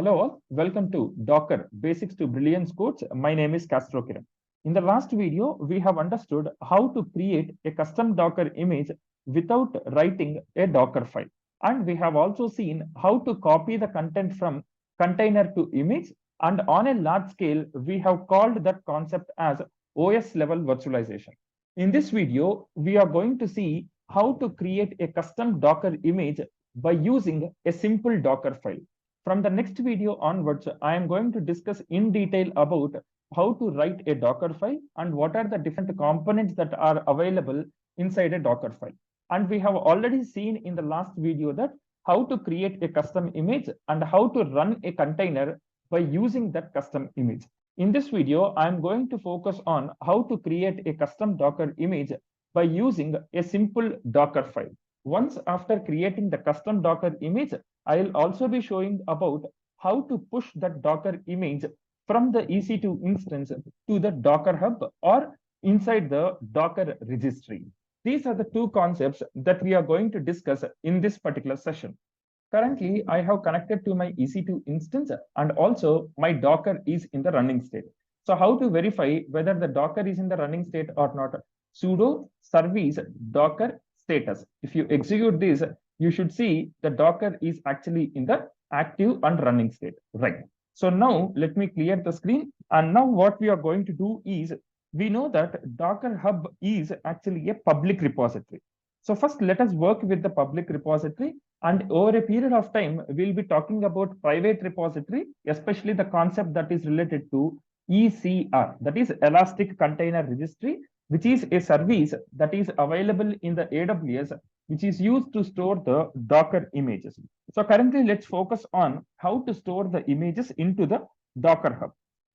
Hello all, welcome to Docker Basics to Brilliance course. My name is Kastro Kiran. In the last video, we have understood how to create a custom Docker image without writing a Docker file. And we have also seen how to copy the content from container to image. And on a large scale, we have called that concept as OS level virtualization. In this video, we are going to see how to create a custom Docker image by using a simple Docker file. From the next video onwards, I am going to discuss in detail about how to write a Docker file and what are the different components that are available inside a Docker file. And we have already seen in the last video that how to create a custom image and how to run a container by using that custom image. In this video, I am going to focus on how to create a custom Docker image by using a simple Docker file. Once after creating the custom Docker image, I'll also be showing about how to push that Docker image from the EC2 instance to the Docker Hub or inside the Docker registry. These are the two concepts that we are going to discuss in this particular session. Currently, I have connected to my EC2 instance and also my Docker is in the running state. So how to verify whether the Docker is in the running state or not? Sudo service Docker status. If you execute this, you should see the Docker is actually in the active and running state, right? So now let me clear the screen. And now what we are going to do is, we know that Docker Hub is actually a public repository. So first let us work with the public repository, and over a period of time, we'll be talking about private repository, especially the concept that is related to ECR, that is Elastic Container Registry, which is a service that is available in the AWS, which is used to store the Docker images. So currently, let's focus on how to store the images into the Docker Hub.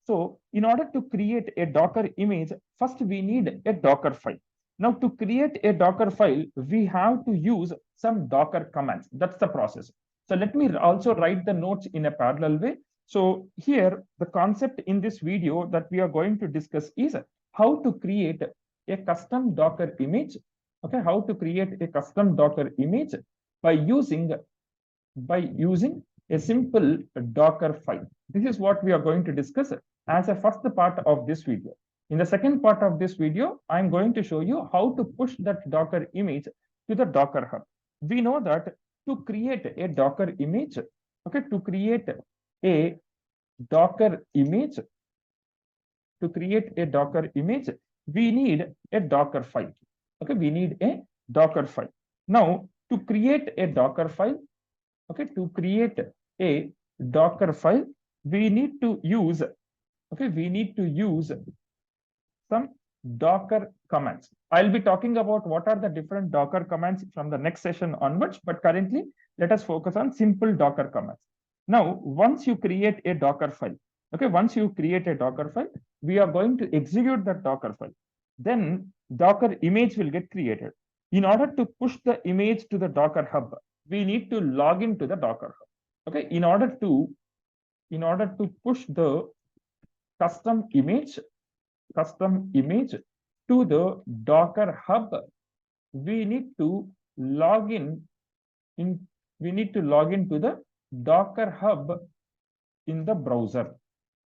So in order to create a Docker image, first we need a Docker file. Now to create a Docker file, we have to use some Docker commands. That's the process. So let me also write the notes in a parallel way. So here, the concept in this video that we are going to discuss is how to create a custom Docker image. Okay, how to create a custom Docker image by using a simple Docker file. This is what we are going to discuss as a first part of this video. In the second part of this video, I'm going to show you how to push that Docker image to the Docker Hub. We know that to create a Docker image, okay, to create a Docker image, we need a Docker file. Okay, we need a Docker file. Now, to create a Docker file, okay, we need to use, some Docker commands. I'll be talking about what are the different Docker commands from the next session onwards, but currently, let us focus on simple Docker commands. Now, once you create a Docker file, we are going to execute that Docker file. Then Docker image will get created. In order to push the image to the Docker Hub, we need to log into the Docker Hub. Okay, in order to push the custom image to the Docker Hub, we need to log into the Docker Hub in the browser.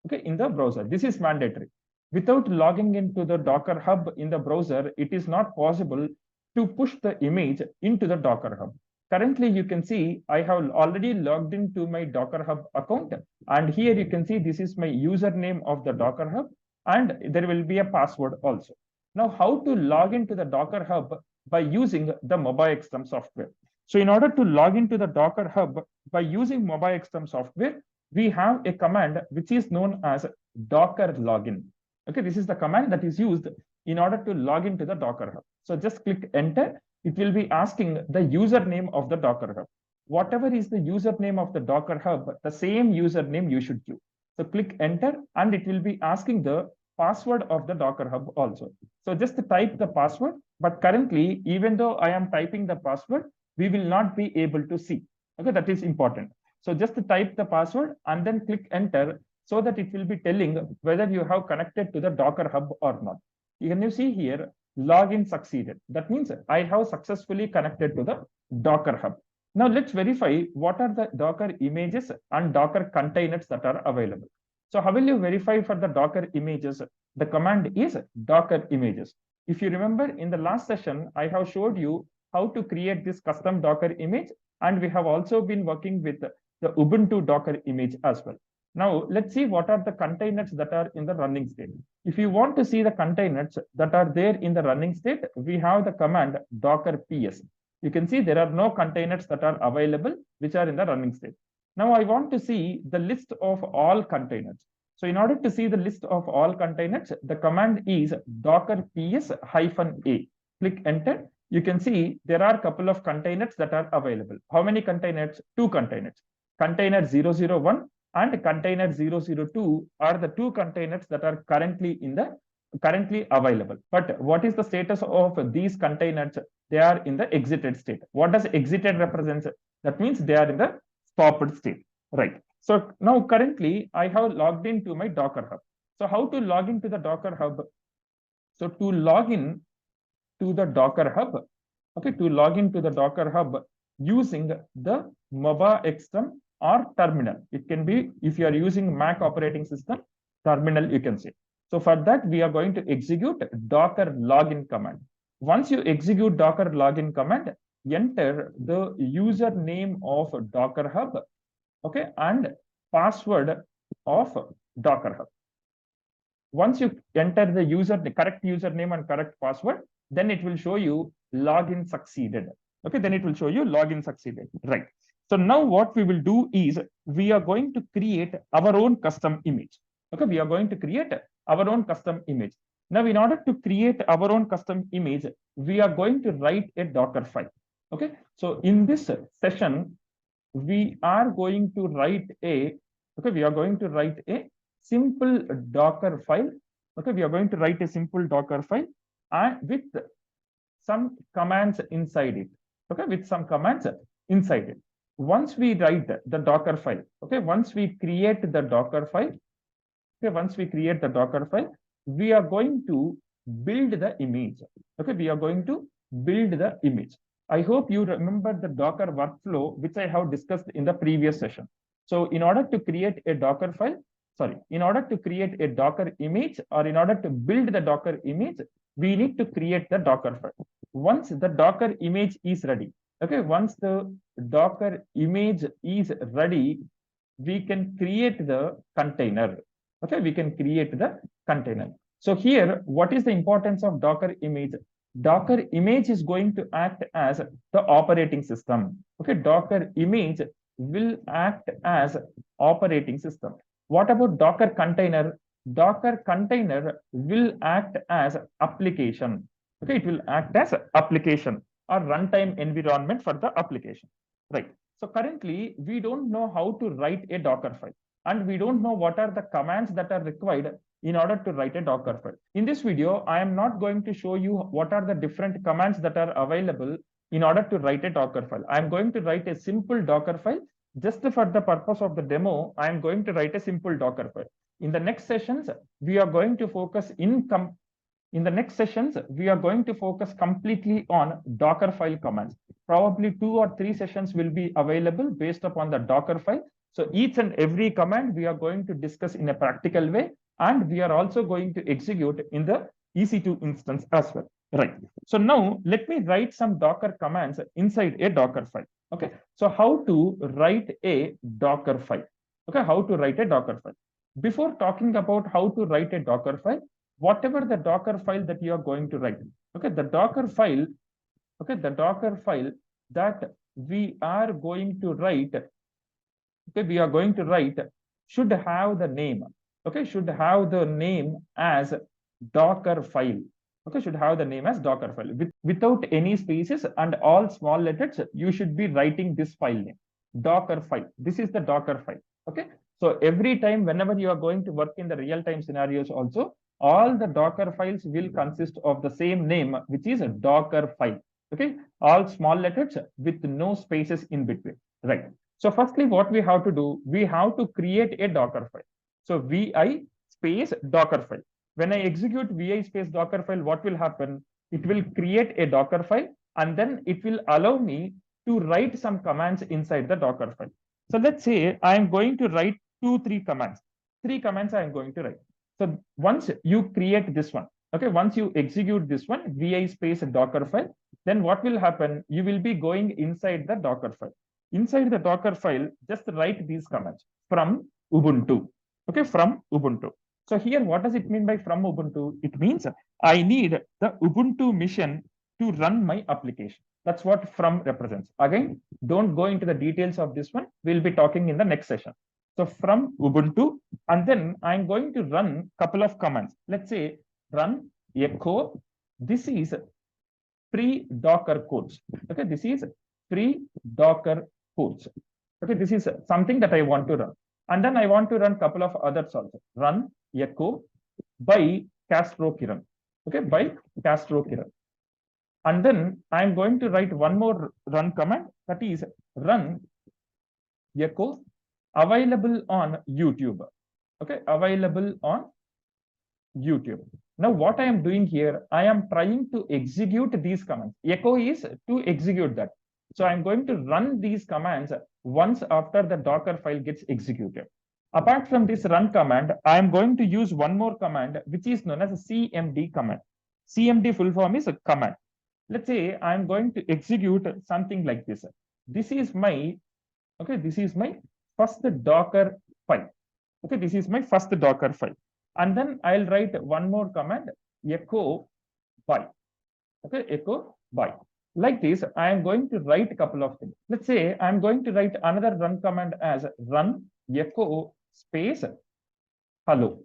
Okay, in the browser. This is mandatory. Without logging into the Docker Hub in the browser, it is not possible to push the image into the Docker Hub. Currently, you can see I have already logged into my Docker Hub account. And here you can see this is my username of the Docker Hub. And there will be a password also. Now, how to log into the Docker Hub by using the MobiXterm software? So in order to log into the Docker Hub by using MobiXterm software, we have a command which is known as Docker login. Okay, this is the command that is used in order to log into the Docker Hub. So just click enter. It will be asking the username of the Docker Hub. Whatever is the username of the Docker Hub, the same username you should give. So click enter and it will be asking the password of the Docker Hub also. So just type the password, but currently, even though I am typing the password, we will not be able to see. Okay, that is important. So just type the password and then click enter so that it will be telling whether you have connected to the Docker Hub or not. Can you see here, login succeeded. That means I have successfully connected to the Docker Hub. Now let's verify what are the Docker images and Docker containers that are available. So how will you verify for the Docker images? The command is Docker images. If you remember in the last session, I have showed you how to create this custom Docker image, and we have also been working with the Ubuntu Docker image as well. Now let's see what are the containers that are in the running state. If you want to see the containers that are there in the running state, we have the command Docker ps. You can see there are no containers that are available which are in the running state. Now I want to see the list of all containers. So in order to see the list of all containers, the command is docker ps-a. Click enter. You can see there are a couple of containers that are available. How many containers? Two containers. Container 001 and container 002 are the two containers that are currently available. But what is the status of these containers? They are in the exited state. What does exited represent? That means they are in the stopped state, right? So now currently I have logged into my Docker Hub. So how to log into the Docker Hub? So to log in to the Docker Hub, okay, to log into the Docker Hub using the MobaXterm or terminal. It can be, if you are using Mac operating system, terminal you can say. So for that, we are going to execute Docker login command. Once you execute Docker login command, enter the username of Docker Hub, okay, and password of Docker Hub. Once you enter the correct username and correct password, then it will show you login succeeded. Okay, then it will show you login succeeded, right? So now what we will do is we are going to create our own custom image. Okay, we are going to create our own custom image. Now, in order to create our own custom image, we are going to write a Docker file. Okay, so in this session, we are going to write a simple Docker file. Okay, we are going to write a simple Docker file and with some commands inside it. Okay, with some commands inside it. Once we write the Docker file, okay, once we create the Docker file, we are going to build the image. Okay, we are going to build the image. I hope you remember the Docker workflow, which I have discussed in the previous session. So in order to create a Docker file, in order to create a Docker image, or in order to build the Docker image, we need to create the Docker file. Once the Docker image is ready, okay, once the Docker image is ready, we can create the container. Okay, we can create the container. So here, what is the importance of Docker image? Docker image is going to act as the operating system. Okay, Docker image will act as operating system. What about Docker container? Docker container will act as application. Okay, it will act as application or runtime environment for the application, right? So currently, we don't know how to write a Docker file, and we don't know what are the commands that are required in order to write a Docker file. In this video, I am not going to show you what are the different commands that are available in order to write a Docker file. I am going to write a simple Docker file. Just for the purpose of the demo, I am going to write a simple Docker file. In the next sessions, we are going to focus completely on Docker file commands. Probably 2 or 3 sessions will be available based upon the Docker file. So each and every command we are going to discuss in a practical way, and we are also going to execute in the EC2 instance as well, right? So now let me write some Docker commands inside a Docker file. Okay, so how to write a Docker file? Okay, how to write a Docker file? Before talking about how to write a Docker file, whatever the Docker file that you are going to write, okay, the Docker file that we are going to write, should have the name, okay, should have the name as Docker file. Okay, should have the name as Docker file without any spaces and all small letters. You should be writing this file name, Docker file. This is the Docker file. Okay, so every time whenever you are going to work in the real-time scenarios also, all the Docker files will consist of the same name, which is a Docker file. Okay, all small letters with no spaces in between, right? So firstly, what we have to do, we have to create a Docker file. So vi space Docker file. When I execute vi space Docker file, what will happen? It will create a Docker file, and then it will allow me to write some commands inside the Docker file. So let's say I am going to write 3 commands. 3 commands I am going to write. So once you create this one, okay, once you execute this one, vi space Docker file, then what will happen? You will be going inside the Docker file. Inside the Docker file, just write these commands from Ubuntu. Okay, from Ubuntu. So here, what does it mean by from Ubuntu? It means I need the Ubuntu mission to run my application. That's what from represents. Again, don't go into the details of this one. We'll be talking in the next session. So from Ubuntu, and then I'm going to run a couple of commands. Let's say run echo. This is pre-Docker codes. Okay, this is pre-Docker codes. Okay, this is something that I want to run. And then I want to run a couple of others also. Run echo by Kastro Kiran. Okay, by Kastro Kiran. And then I'm going to write one more run command, that is run echo available on YouTube. Okay, available on YouTube. Now, what I am doing here, I am trying to execute these commands. Echo is to execute that. So I'm going to run these commands once after the Docker file gets executed. Apart from this run command, I am going to use one more command, which is known as a CMD command. CMD full form is a command. Let's say I'm going to execute something like this. This is my, okay, this is my first Docker file. Okay, this is my first Docker file. And then I'll write one more command, echo by. Okay, echo by. Like this, I am going to write a couple of things. Let's say I'm going to write another run command as run echo space hello.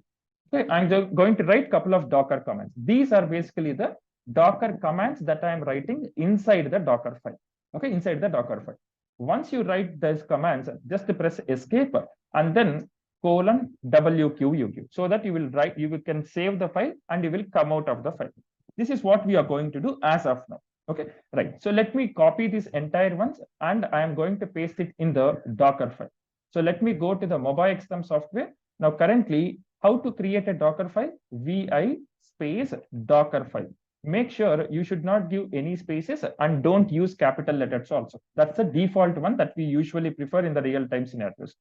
Okay, I'm going to write a couple of Docker commands. These are basically the Docker commands that I am writing inside the Docker file. Okay, inside the Docker file. Once you write these commands, just press escape and then colon WQ so that you will write, you can save the file and you will come out of the file. This is what we are going to do as of now. Okay, right. So let me copy this entire ones and I am going to paste it in the Docker file. So let me go to the MobileXM software. Now currently, how to create a Docker file? vi space Docker file. Make sure you should not give any spaces and don't use capital letters also. That's the default one that we usually prefer in the real-time scenarios.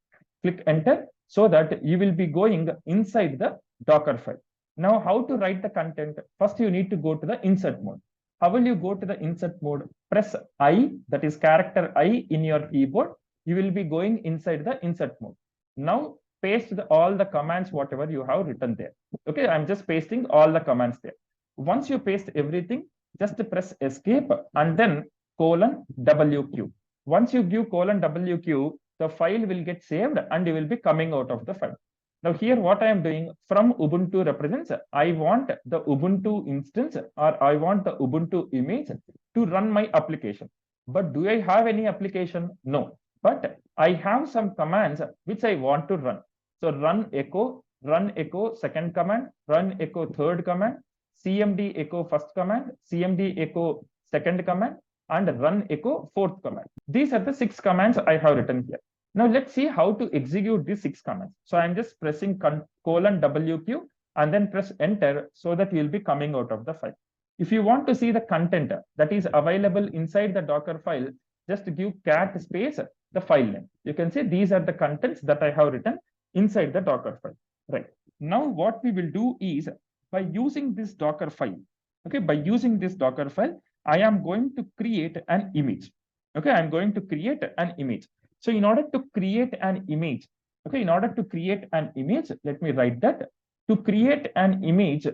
Click enter so that you will be going inside the Docker file. Now, how to write the content? First, you need to go to the insert mode. How will you go to the insert mode? Press I, that is character I in your keyboard. You will be going inside the insert mode. Now, paste all the commands, whatever you have written there. Okay, I'm just pasting all the commands there. Once you paste everything, just press escape and then colon WQ. Once you give colon WQ, the file will get saved and you will be coming out of the file. Now here what I am doing from Ubuntu represents, I want the Ubuntu instance or I want the Ubuntu image to run my application. But do I have any application? No. But I have some commands which I want to run. So run echo second command, run echo third command, CMD echo first command, CMD echo second command, and run echo fourth command. These are the 6 commands I have written here. Now let's see how to execute these 6 commands. So I'm just pressing colon WQ and then press enter so that you'll be coming out of the file. If you want to see the content that is available inside the Docker file, just give cat space the file name. You can see these are the contents that I have written inside the Docker file. Right. Now what we will do is by using this Docker file, okay, by using this Docker file, I am going to create an image. Okay, I'm going to create an image. So in order to create an image, okay, in order to create an image, let me write that. To create an image,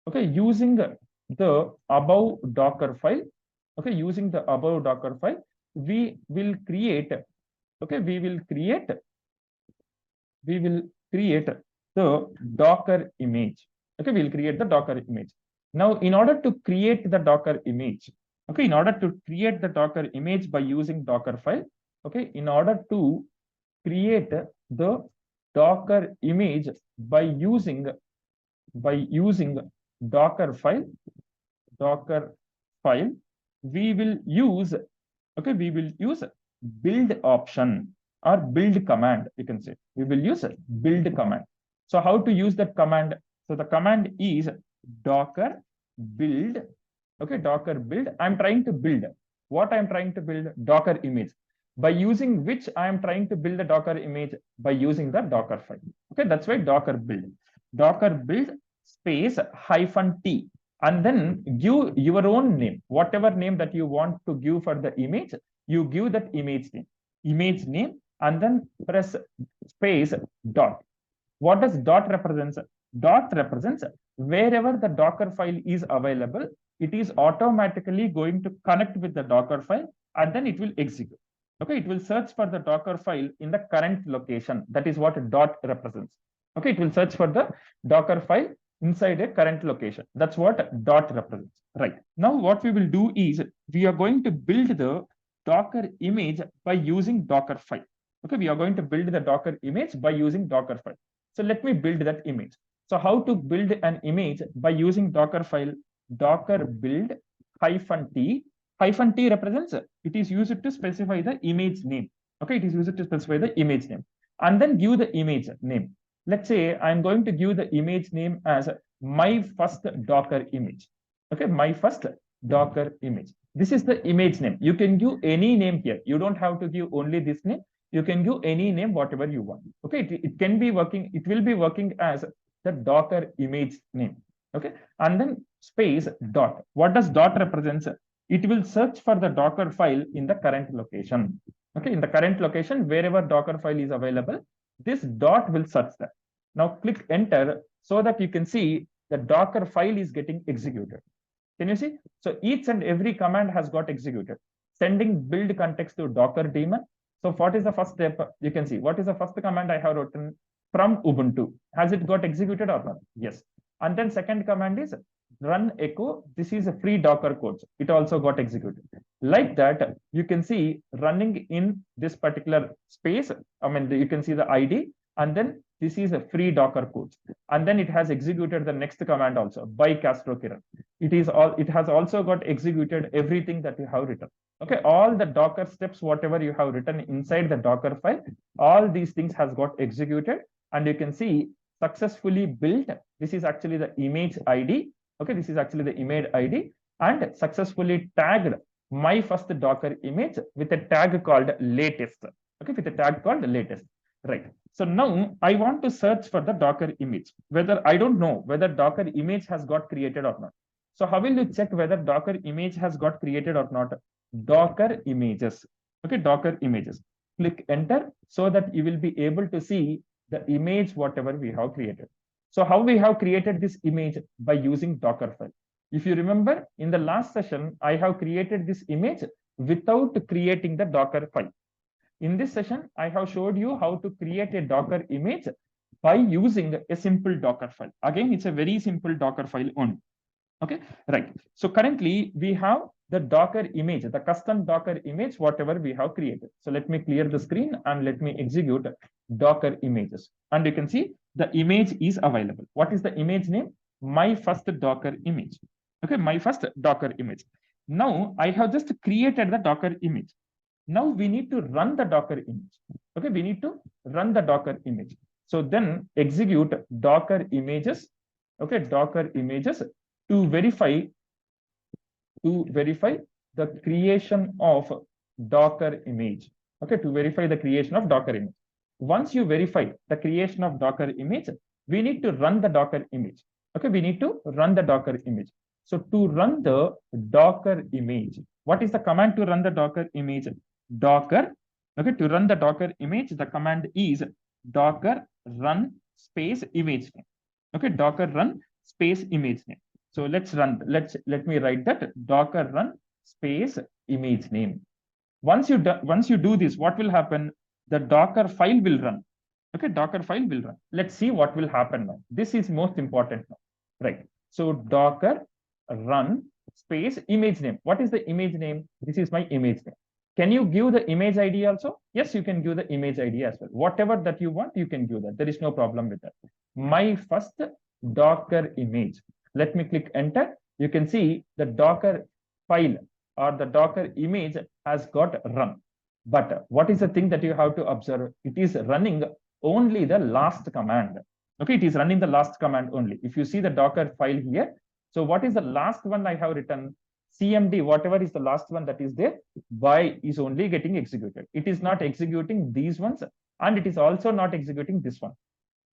okay, using the above Docker file, okay, using the above Docker file, we will create, okay, we will create the Docker image. Okay, we'll create the Docker image. Now, in order to create the Docker image, okay, in order to create the Docker image by using Docker file, okay, in order to create the Docker image by using Docker file, we will use, okay, we will use build option or build command. You can say we will use a build command. So how to use that command? So the command is docker build. Okay, docker build. I'm trying to build. What I am trying to build? Docker image. By using which I am trying to build a Docker image? By using the Docker file. Okay, that's why Docker build. Docker build space -t, and then give your own name, whatever name that you want to give for the image, you give that image name, and then press space dot. What does dot represents? Dot represents wherever the Docker file is available, it is automatically going to connect with the Docker file, and then it will execute. Okay, it will search for the Docker file in the current location. That is what dot represents. Okay, it will search for the Docker file inside a current location. That's what dot represents. Right. Now, what we will do is we are going to build the Docker image by using Docker file. Okay, we are going to build the Docker image by using Docker file. So let me build that image. So how to build an image by using Docker file? Docker build -t. -t represents, it is used to specify the image name. Okay, it is used to specify the image name, and then give the image name. Let's say I'm going to give the image name as my first Docker image. Okay, my first Docker image. This is the image name. You can give any name here. You don't have to give only this name. You can give any name, whatever you want. Okay, it can be working. It will be working as the Docker image name. Okay, and then space dot. What does dot represents? It will search for the Docker file in the current location. Okay, in the current location, wherever Docker file is available, this dot will search that. Now click enter so that you can see the Docker file is getting executed. Can you see? So each and every command has got executed. Sending build context to Docker daemon. So what is the first step? You can see what is the first command I have written from Ubuntu. Has it got executed or not? Yes. And then second command is run echo. This is a free Docker code. It also got executed. Like that, you can see running in this particular space. I mean, you can see the ID, and then this is a free Docker code. And then it has executed the next command also by Kastro Kiran. It has also got executed everything that you have written. Okay, all the Docker steps, whatever you have written inside the Docker file, all these things has got executed, and you can see successfully built. This is actually the image ID. Okay, this is actually the image ID, and successfully tagged my first Docker image with a tag called latest. Okay, with a tag called latest. Right. So now I want to search for the Docker image, whether I don't know whether Docker image has got created or not. So how will you check whether Docker image has got created or not? Docker images. Okay, Docker images. Click enter so that you will be able to see the image, whatever we have created. So how we have created this image? By using Docker file. If you remember, in the last session, I have created this image without creating the Docker file. In this session, I have showed you how to create a Docker image by using a simple Docker file. Again, it's a very simple Docker file only. Okay, right. So currently we have the Docker image, the custom Docker image, whatever we have created. So let me clear the screen and let me execute Docker images. And you can see the image is available. What is the image name? My first Docker image. Okay, my first Docker image. Now I have just created the Docker image. Now we need to run the Docker image. Okay, we need to run the Docker image. So then execute Docker images. Okay, Docker images to verify the creation of Docker image. Okay, to verify the creation of Docker image. Once you verify the creation of Docker image, we need to run the Docker image. Okay, we need to run the Docker image. So to run the Docker image, what is the command to run the Docker image? Docker. Okay, to run the Docker image, the command is Docker run space image name. Okay, Docker run space image name. So let me write that Docker run space image name. Once you do this, what will happen? The Docker file will run. Okay, Docker file will run. Let's see what will happen now. This is most important now, right? So Docker run space image name. What is the image name? This is my image name. Can you give the image ID also? Yes, you can give the image ID as well. Whatever that you want, you can give that. There is no problem with that. My first Docker image. Let me click enter. You can see the Docker file or the Docker image has got run. But what is the thing that you have to observe? It is running only the last command. Okay, it is running the last command only. If you see the Docker file here, so what is the last one I have written? CMD, whatever is the last one that is there, by is only getting executed. It is not executing these ones, and it is also not executing this one.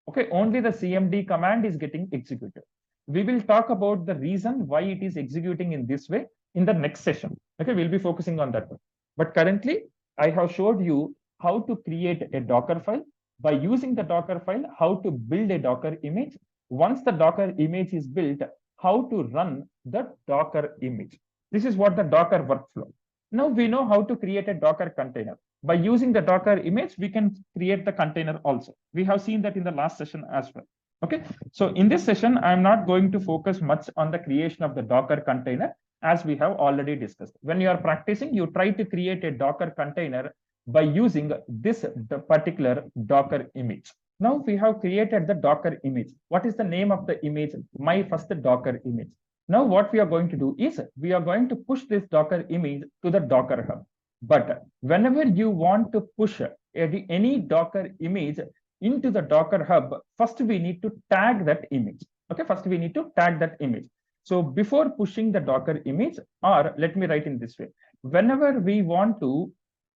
Okay, only the CMD command is getting executed. We will talk about the reason why it is executing in this way in the next session. Okay, we'll be focusing on that one. But currently, I have showed you how to create a Docker file. By using the Docker file, how to build a Docker image. Once the Docker image is built, how to run the Docker image. This is what the Docker workflow. Now we know how to create a Docker container. By using the Docker image, we can create the container also. We have seen that in the last session as well. Okay, so in this session, I'm not going to focus much on the creation of the Docker container, as we have already discussed. When you are practicing, you try to create a Docker container by using this particular Docker image. Now we have created the Docker image. What is the name of the image? My first Docker image. Now what we are going to do is we are going to push this Docker image to the Docker Hub. But whenever you want to push any Docker image into the Docker Hub, first we need to tag that image. Okay, first we need to tag that image. So before pushing the Docker image, or let me write in this way, whenever we want to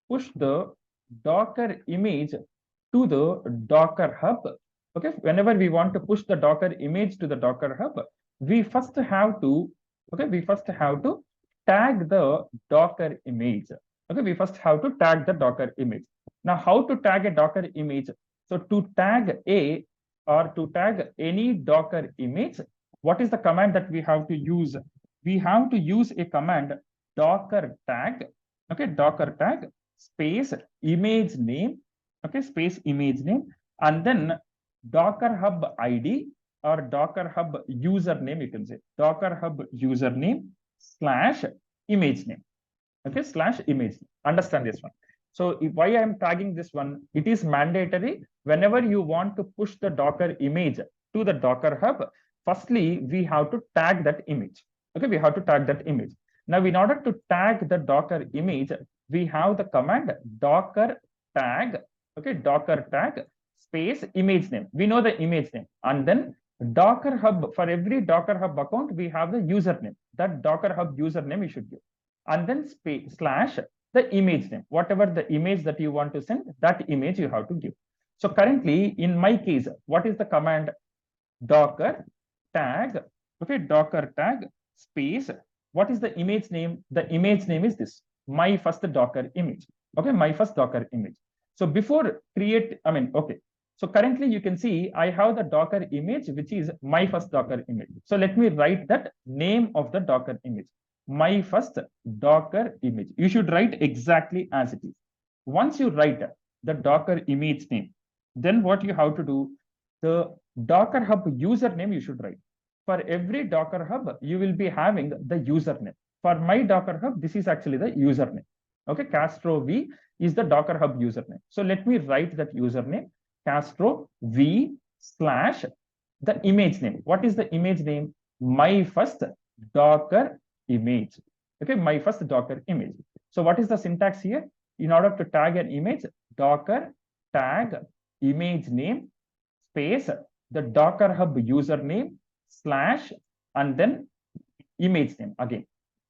push the Docker image to the Docker Hub, okay, whenever we want to push the Docker image to the Docker Hub, we first have to, tag the Docker image. Okay, we first have to tag the Docker image. Now, how to tag a Docker image? So to tag to tag any Docker image, what is the command that we have to use? We have to use a command docker tag, okay, docker tag space image name, okay, space image name, and then Docker Hub ID or Docker Hub username, you can say Docker Hub username slash image name. Okay, slash image. Understand this one. So why I am tagging this one, it is mandatory whenever you want to push the Docker image to the Docker Hub. Firstly, we have to tag that image. Okay, we have to tag that image. Now, in order to tag the Docker image, we have the command docker tag, okay, docker tag space image name. We know the image name. And then Docker Hub, for every Docker Hub account, we have the username. That Docker Hub username you should give. And then space slash the image name, whatever the image that you want to send, that image you have to give. So currently, in my case, what is the command? Docker tag, okay, docker tag space. What is the image name? The image name is this, my first Docker image. Okay, my first Docker image. So before okay. So currently you can see I have the Docker image, which is my first Docker image. So let me write that name of the Docker image. My first Docker image. You should write exactly as it is. Once you write the Docker image name, then what you have to do, the Docker Hub username you should write. For every Docker Hub, you will be having the username. For my Docker Hub, this is actually the username. Okay, Kastro V is the Docker Hub username. So let me write that username, Kastro V slash the image name. What is the image name? My first Docker image. Okay, my first Docker image. So what is the syntax here? In order to tag an image, docker tag image name space the Docker Hub username slash and then image name again.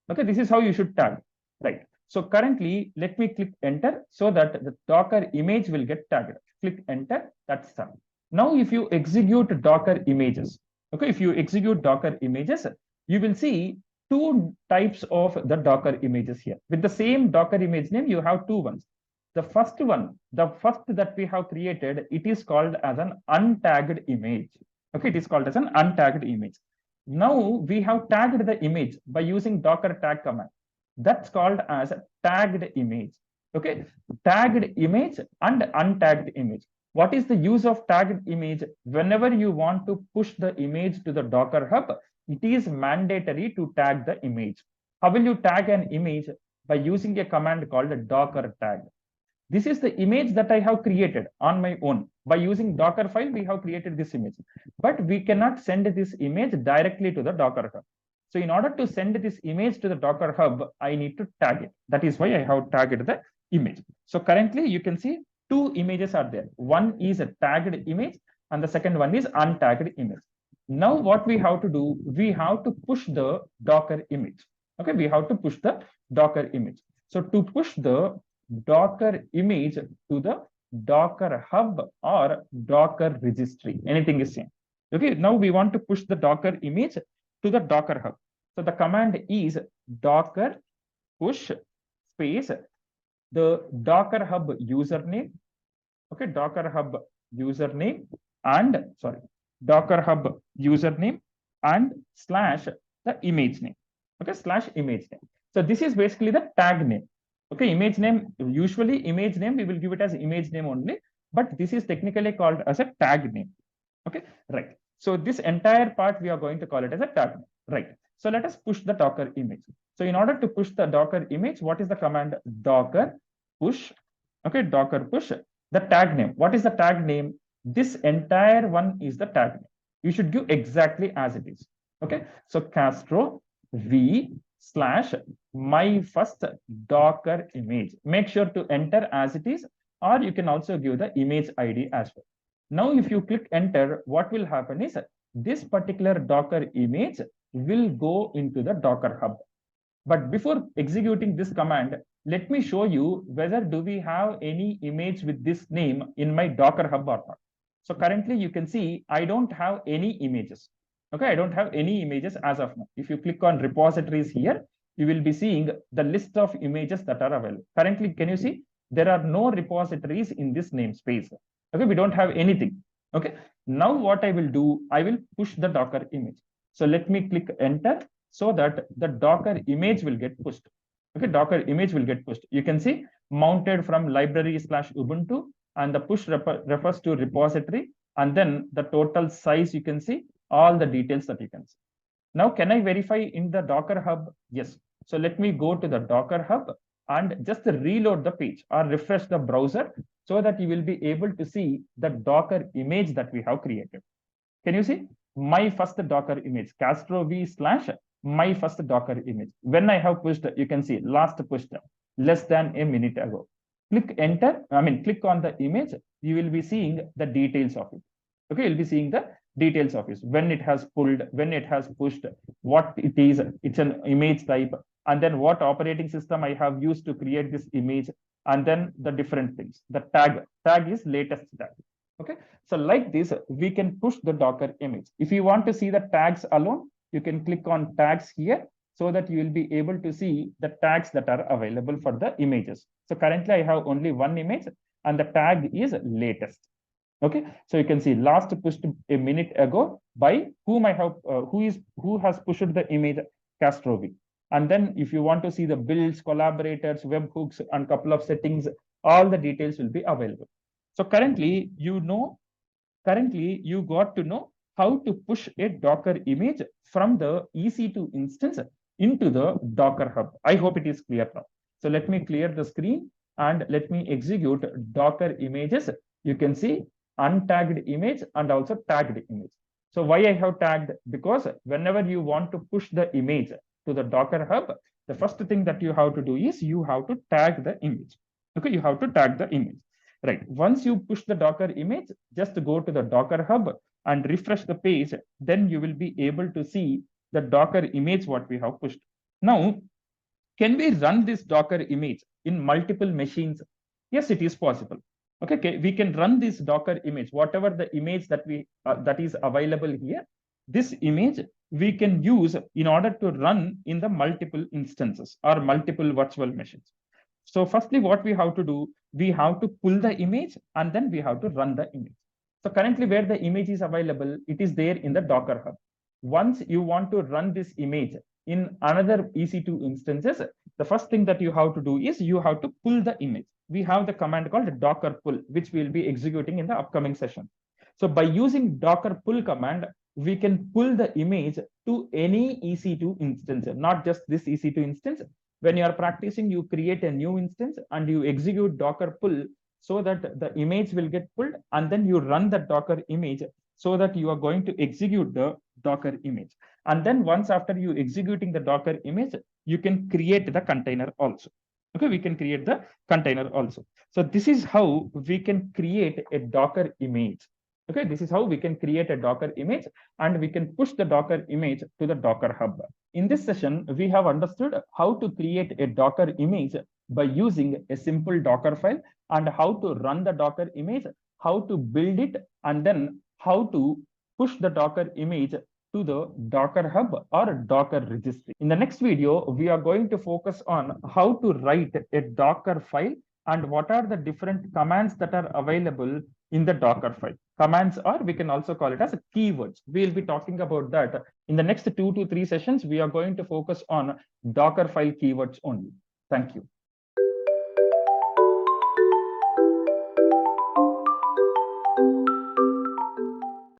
Okay, this is how you should tag, right? So currently, let me click enter so that the Docker image will get tagged. Click enter, that's done. Now, if you execute Docker images, okay, if you execute Docker images, you will see two types of the Docker images here. With the same Docker image name, you have two ones. The first one, the first that we have created, it is called as an untagged image. Okay, it is called as an untagged image. Now we have tagged the image by using docker tag command. That's called as tagged image. Okay, tagged image and untagged image. What is the use of tagged image? Whenever you want to push the image to the Docker Hub, it is mandatory to tag the image. How will you tag an image? By using a command called docker tag. This is the image that I have created on my own. By using Docker file, we have created this image. But we cannot send this image directly to the Docker Hub. So in order to send this image to the Docker Hub, I need to tag it. That is why I have tagged the image. So currently, you can see two images are there. One is a tagged image and the second one is untagged image. Now what we have to do, we have to push the Docker image. Okay, we have to push the Docker image. So to push the Docker image to the Docker hub or Docker registry, anything is same. Okay, now we want to push the Docker image to the Docker hub. So the command is Docker push space the Docker hub username. Okay, Docker hub username and sorry, Docker hub username and slash the image name. Okay, slash image name. So this is basically the tag name. Okay, image name, usually image name, we will give it as image name only, but this is technically called as a tag name. Okay, right. So this entire part, we are going to call it as a tag name, right? So let us push the Docker image. So in order to push the Docker image, what is the command? Docker push. Okay, Docker push the tag name. What is the tag name? This entire one is the tag name. You should give exactly as it is. Okay, so Kastro v slash my first Docker image. Make sure to enter as it is, or you can also give the image ID as well. Now, if you click enter, what will happen is this particular Docker image will go into the Docker hub. But before executing this command, let me show you whether do we have any image with this name in my Docker hub or not. So currently you can see I don't have any images. Okay, I don't have any images as of now. If you click on repositories here, you will be seeing the list of images that are available. Currently, can you see there are no repositories in this namespace? Okay, we don't have anything. Okay, now what I will do, I will push the Docker image. So let me click enter so that the Docker image will get pushed. Okay, Docker image will get pushed. You can see mounted from library slash Ubuntu, and the push refers to repository, and then the total size, you can see all the details that you can see. Now, can I verify in the Docker hub? Yes. So let me go to the Docker hub and just reload the page or refresh the browser so that you will be able to see the Docker image that we have created. Can you see my first Docker image, Castro v slash my first Docker image? When I have pushed, you can see last pushed less than a minute ago. Click enter, click on the image, you will be seeing the details of it. Okay, you'll be seeing the details of it, when it has pulled, when it has pushed, what it is, it's an image type, and then what operating system I have used to create this image, and then the different things. The tag is latest tag. Okay, so like this, we can push the Docker image. If you want to see the tags alone, you can click on tags here so that you will be able to see the tags that are available for the images. So currently I have only one image and the tag is latest. Okay, so you can see last pushed a minute ago by whom I have, who has pushed the image, Castrovi. And then if you want to see the builds, collaborators, webhooks, and couple of settings, all the details will be available. So currently, you got to know how to push a Docker image from the EC2 instance into the Docker hub. I hope it is clear now. So let me clear the screen and let me execute Docker images. You can see untagged image and also tagged image. So why I have tagged? Because whenever you want to push the image to the Docker hub, the first thing that you have to do is you have to tag the image. Okay, you have to tag the image. Right. Once you push the Docker image, just go to the Docker hub and refresh the page. Then you will be able to see the Docker image what we have pushed. Now, can we run this Docker image in multiple machines? Yes, it is possible. Okay, we can run this Docker image, whatever the image that that is available here. This image we can use in order to run in the multiple instances or multiple virtual machines. So firstly, what we have to do, we have to pull the image and then we have to run the image. So currently where the image is available, it is there in the Docker hub. Once you want to run this image in another EC2 instances, the first thing that you have to do is you have to pull the image. We have the command called Docker pull, which we'll be executing in the upcoming session. So by using Docker pull command, we can pull the image to any EC2 instance, not just this EC2 instance. When you are practicing, you create a new instance and you execute Docker pull so that the image will get pulled, and then you run the Docker image so that you are going to execute the Docker image. And then once after you executing the Docker image, you can create the container also. Okay, we can create the container also. So this is how we can create a Docker image. Okay, this is how we can create a Docker image and we can push the Docker image to the Docker hub In this session, we have understood how to create a Docker image by using a simple Docker file and how to run the Docker image, how to build it, and then how to push the Docker image to the Docker Hub or Docker registry. In the next video, we are going to focus on how to write a Docker file and what are the different commands that are available in the Docker file. Commands, or we can also call it as keywords. We'll be talking about that in the next 2 to 3 sessions. We are going to focus on Docker file keywords only. Thank you.